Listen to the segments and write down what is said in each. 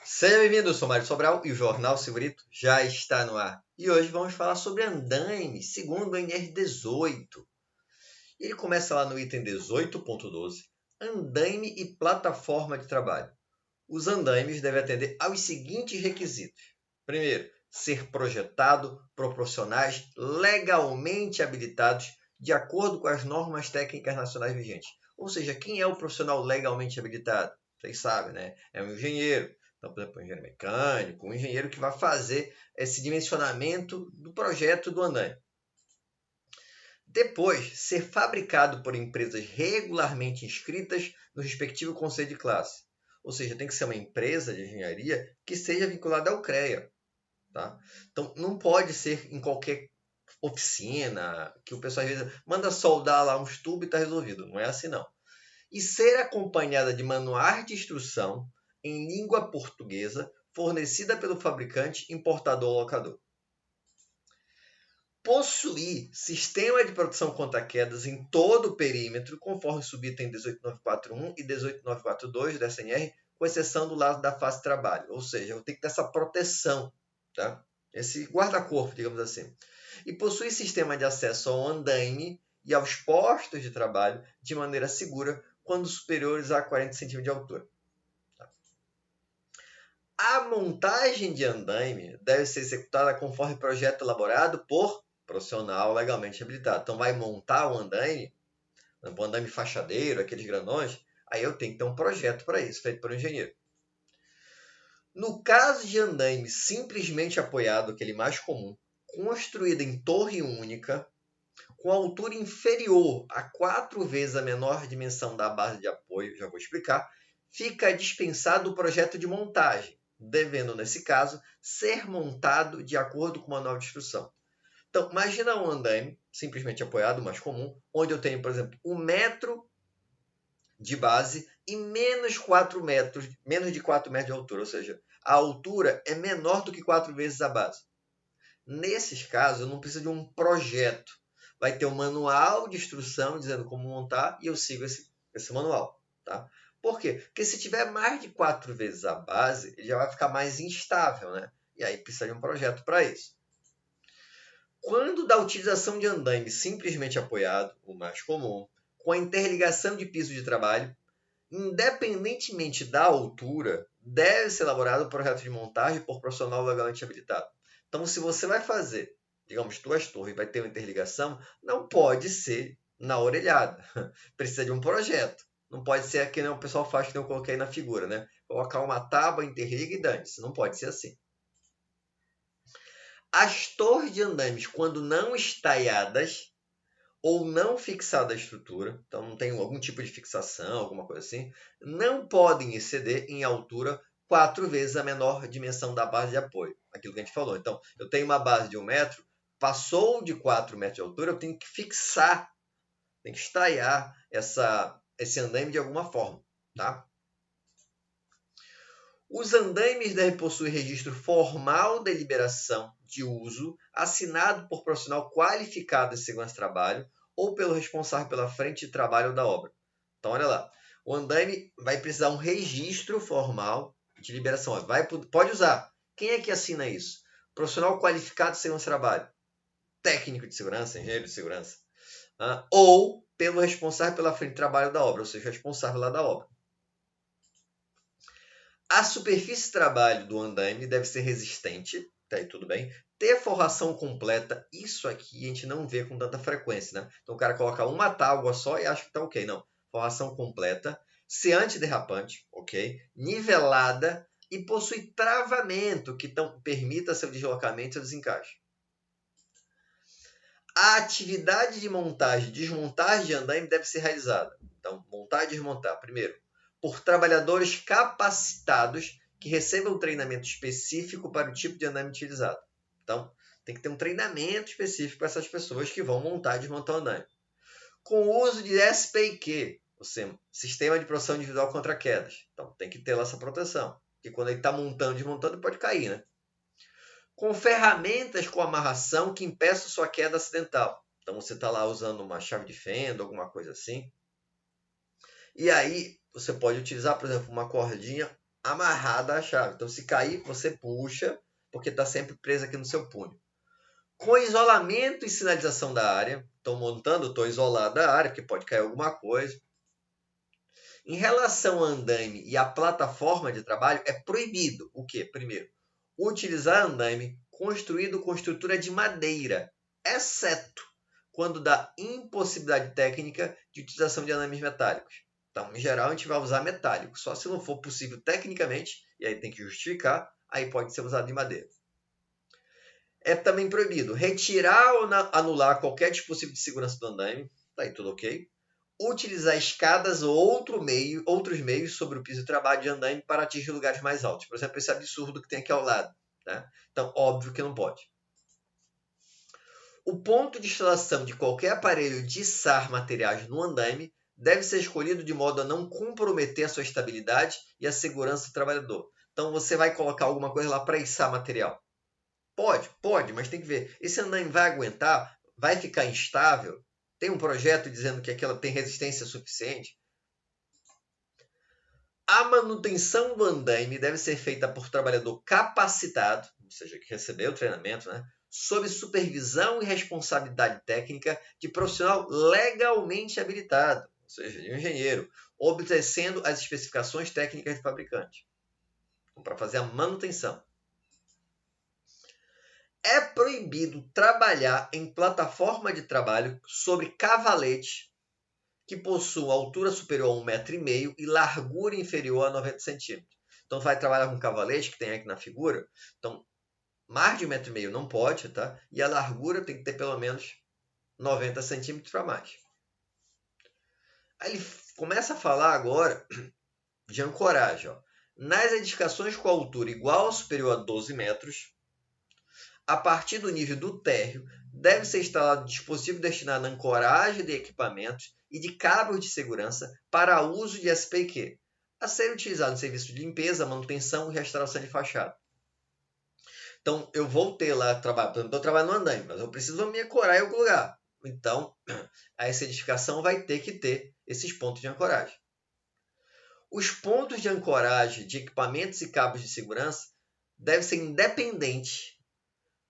Seja bem-vindo, eu sou Mário Sobral e o Jornal Segurito já está no ar. E hoje vamos falar sobre andaime, segundo o NR18. Ele começa lá no item 18.12, andaime e plataforma de trabalho. Os andaimes devem atender aos seguintes requisitos. Primeiro, ser projetado por profissionais legalmente habilitados de acordo com as normas técnicas nacionais vigentes. Ou seja, quem é o profissional legalmente habilitado? Vocês sabem, né? É um engenheiro. Então, por exemplo, um engenheiro mecânico, um engenheiro que vai fazer esse dimensionamento do projeto do andaime. Depois, ser fabricado por empresas regularmente inscritas no respectivo conselho de classe. Ou seja, tem que ser uma empresa de engenharia que seja vinculada ao CREA. Tá? Então, não pode ser em qualquer oficina que o pessoal às vezes manda soldar lá uns tubos e está resolvido. Não é assim, não. E ser acompanhada de manuais de instrução em língua portuguesa fornecida pelo fabricante, importador ou locador. Possuir sistema de proteção contra quedas em todo o perímetro, conforme subitem 18941 e 18942 da SNR, com exceção do lado da face de trabalho. Ou seja, eu tenho que ter essa proteção, tá? Esse guarda-corpo, digamos assim. E possuir sistema de acesso ao andaime e aos postos de trabalho de maneira segura quando superiores a 40 centímetros de altura. A montagem de andaime deve ser executada conforme projeto elaborado por profissional legalmente habilitado. Então, vai montar o andaime fachadeiro, aqueles grandões, aí eu tenho que ter um projeto para isso, feito por um engenheiro. No caso de andaime simplesmente apoiado, aquele mais comum, construído em torre única, com altura inferior a 4 vezes a menor dimensão da base de apoio, já vou explicar, fica dispensado o projeto de montagem, devendo, nesse caso, ser montado de acordo com o manual de instrução. Então, imagina um andaime simplesmente apoiado, mais comum, onde eu tenho, por exemplo, 1 metro de base e menos de 4 metros de altura, ou seja, a altura é menor do que 4 vezes a base. Nesses casos, eu não preciso de um projeto. Vai ter um manual de instrução dizendo como montar e eu sigo esse manual. Tá? Por quê? Porque se tiver mais de 4 vezes a base, ele já vai ficar mais instável, né? E aí precisa de um projeto para isso. Quando da utilização de andaime simplesmente apoiado, o mais comum, com a interligação de piso de trabalho, independentemente da altura, deve ser elaborado o projeto de montagem por profissional legalmente habilitado. Então, se você vai fazer, digamos, 2 torres e vai ter uma interligação, não pode ser na orelhada. Precisa de um projeto. Não pode ser aquele que o pessoal faz que eu coloquei na figura, né? Colocar uma tábua, interliga e dane-se. Não pode ser assim. As torres de andaimes, quando não estaiadas ou não fixada a estrutura, então não tem algum tipo de fixação, alguma coisa assim, não podem exceder em altura 4 vezes a menor dimensão da base de apoio. Aquilo que a gente falou. Então, eu tenho uma base de 1 metro, passou de 4 metros de altura, eu tenho que fixar, tenho que estaiar esse andaime de alguma forma. Tá? Os andaimes devem possuir registro formal de liberação de uso, assinado por profissional qualificado de segurança do trabalho ou pelo responsável pela frente de trabalho da obra. Então, olha lá. O andaime vai precisar um registro formal de liberação. Pode usar. Quem é que assina isso? Profissional qualificado de segurança do trabalho. Técnico de segurança, engenheiro de segurança. Ou pelo responsável pela frente de trabalho da obra, ou seja, responsável lá da obra. A superfície de trabalho do andaime deve ser resistente, tá aí tudo bem. Ter forração completa, isso aqui a gente não vê com tanta frequência, né? Então o cara coloca uma tábua só e acha que tá ok. Não, forração completa, ser antiderrapante, ok? Nivelada e possui travamento que permita seu deslocamento e seu desencaixe. A atividade de montagem e desmontagem de andaime deve ser realizada. Então, montar e desmontar, primeiro, por trabalhadores capacitados que recebam treinamento específico para o tipo de andaime utilizado. Então, tem que ter um treinamento específico para essas pessoas que vão montar e desmontar o andaime. Com o uso de SPIQ, ou seja, Sistema de Proteção Individual contra Quedas. Então, tem que ter lá essa proteção. Porque quando ele está montando e desmontando, pode cair, né? Com ferramentas com amarração que impeçam sua queda acidental. Então, você está lá usando uma chave de fenda, alguma coisa assim. E aí, você pode utilizar, por exemplo, uma cordinha amarrada à chave. Então, se cair, você puxa, porque está sempre preso aqui no seu punho. Com isolamento e sinalização da área. Estou montando, estou isolado da área, porque pode cair alguma coisa. Em relação ao andaime e à plataforma de trabalho, é proibido o quê? Primeiro, utilizar andaime construído com estrutura de madeira, exceto quando dá impossibilidade técnica de utilização de andames metálicos. Então, em geral, a gente vai usar metálico, só se não for possível tecnicamente, e aí tem que justificar, aí pode ser usado de madeira. É também proibido retirar ou anular qualquer dispositivo de segurança do andaime, tá aí tudo ok. Utilizar escadas ou outros meios sobre o piso de trabalho de andaime para atingir lugares mais altos. Por exemplo, esse absurdo que tem aqui ao lado. Tá? Então, óbvio que não pode. O ponto de instalação de qualquer aparelho de içar materiais no andaime deve ser escolhido de modo a não comprometer a sua estabilidade e a segurança do trabalhador. Então, você vai colocar alguma coisa lá para içar material. Pode, mas tem que ver. Esse andaime vai aguentar? Vai ficar instável? Tem um projeto dizendo que aquela tem resistência suficiente? A manutenção do andaime deve ser feita por trabalhador capacitado, ou seja, que recebeu o treinamento, né? Sob supervisão e responsabilidade técnica de profissional legalmente habilitado, ou seja, de um engenheiro, obedecendo às especificações técnicas do fabricante, para fazer a manutenção. É proibido trabalhar em plataforma de trabalho sobre cavalete que possuam altura superior a 1,5 m e largura inferior a 90 cm. Então, vai trabalhar com cavalete, que tem aqui na figura. Então, mais de 1,5 m não pode, tá? E a largura tem que ter pelo menos 90 cm para mais. Aí ele começa a falar agora de ancoragem. Ó. Nas edificações com altura igual ou superior a 12 metros, a partir do nível do térreo, deve ser instalado um dispositivo destinado à ancoragem de equipamentos e de cabos de segurança para uso de SPQ, a ser utilizado no serviço de limpeza, manutenção e restauração de fachada. Então, eu vou ter lá trabalho, eu estou trabalhando no andaime, mas eu preciso me ancorar em algum lugar. Então, essa edificação vai ter que ter esses pontos de ancoragem. Os pontos de ancoragem de equipamentos e cabos de segurança devem ser independentes,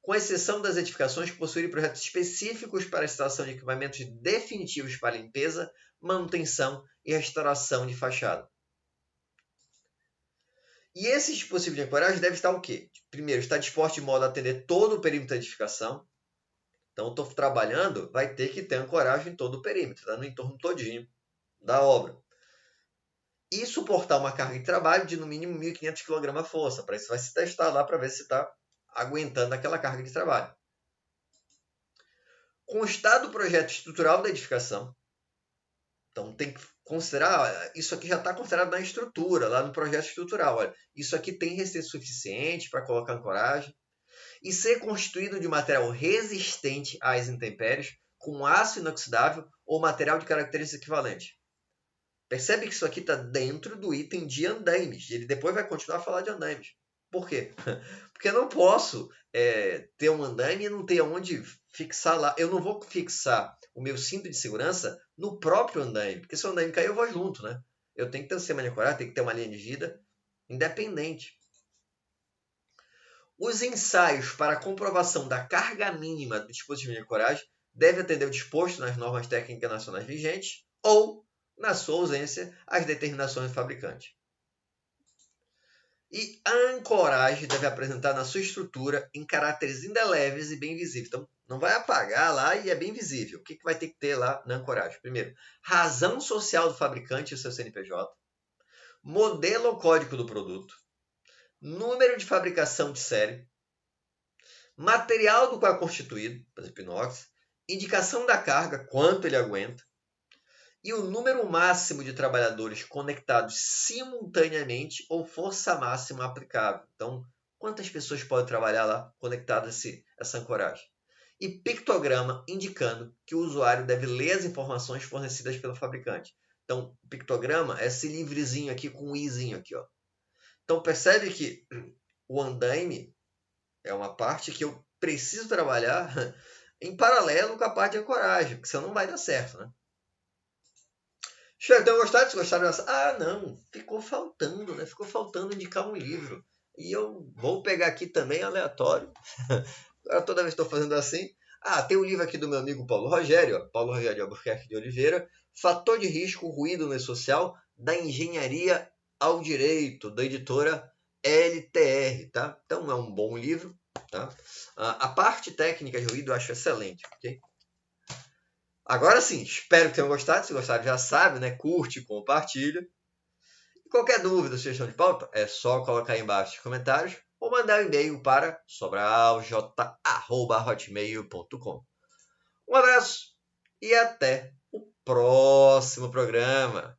com exceção das edificações que possuírem projetos específicos para a instalação de equipamentos definitivos para limpeza, manutenção e restauração de fachada. E esse dispositivo de ancoragem deve estar o quê? Primeiro, está disposto de modo a atender todo o perímetro da edificação. Então, estou trabalhando, vai ter que ter ancoragem em todo o perímetro, tá? No entorno todinho da obra. E suportar uma carga de trabalho de no mínimo 1.500 kg/força. Para isso vai se testar lá para ver se está aguentando aquela carga de trabalho. Constar do projeto estrutural da edificação. Então, tem que considerar, isso aqui já está considerado na estrutura, lá no projeto estrutural. Olha, isso aqui tem resistência suficiente para colocar ancoragem. E ser constituído de material resistente às intempéries, com aço inoxidável ou material de características equivalentes. Percebe que isso aqui está dentro do item de andaimes. Ele depois vai continuar a falar de andaimes. Por quê? Porque eu não posso ter um andaime e não ter onde fixar lá. Eu não vou fixar o meu cinto de segurança no próprio andaime. Porque se o andaime cair, eu vou junto, né? Eu tenho que ter um sistema de ancoragem, tem que ter uma linha de vida independente. Os ensaios para a comprovação da carga mínima do dispositivo de ancoragem devem atender o disposto nas normas técnicas nacionais vigentes ou, na sua ausência, as determinações do fabricante. E a ancoragem deve apresentar na sua estrutura em caracteres indeléveis e bem visíveis. Então, não vai apagar lá e é bem visível. O que vai ter que ter lá na ancoragem? Primeiro, razão social do fabricante e o seu CNPJ, modelo ou código do produto, número de fabricação de série, material do qual é constituído, por exemplo, inox, indicação da carga, quanto ele aguenta, e o número máximo de trabalhadores conectados simultaneamente ou força máxima aplicável. Então, quantas pessoas podem trabalhar lá conectadas a essa ancoragem? E pictograma indicando que o usuário deve ler as informações fornecidas pelo fabricante. Então, o pictograma é esse livrezinho aqui com um izinho aqui, ó. Então, percebe que o andaime é uma parte que eu preciso trabalhar em paralelo com a parte de ancoragem, porque senão não vai dar certo, né? Espero que tenham gostado. Se gostaram, não, ficou faltando, né? Ficou faltando indicar um livro. E eu vou pegar aqui também aleatório. Agora, toda vez que estou fazendo assim. Tem um livro aqui do meu amigo Paulo Rogério, Paulo Rogério Albuquerque de Oliveira, Fator de Risco, Ruído no Social, da Engenharia ao Direito, da editora LTR, tá? Então é um bom livro, tá? A parte técnica de ruído eu acho excelente, ok? Agora sim, espero que tenham gostado. Se gostaram, já sabe, né? Curte, compartilha. E qualquer dúvida, sugestão de pauta, é só colocar aí embaixo nos comentários ou mandar um e-mail para sobralj@hotmail.com. Um abraço e até o próximo programa.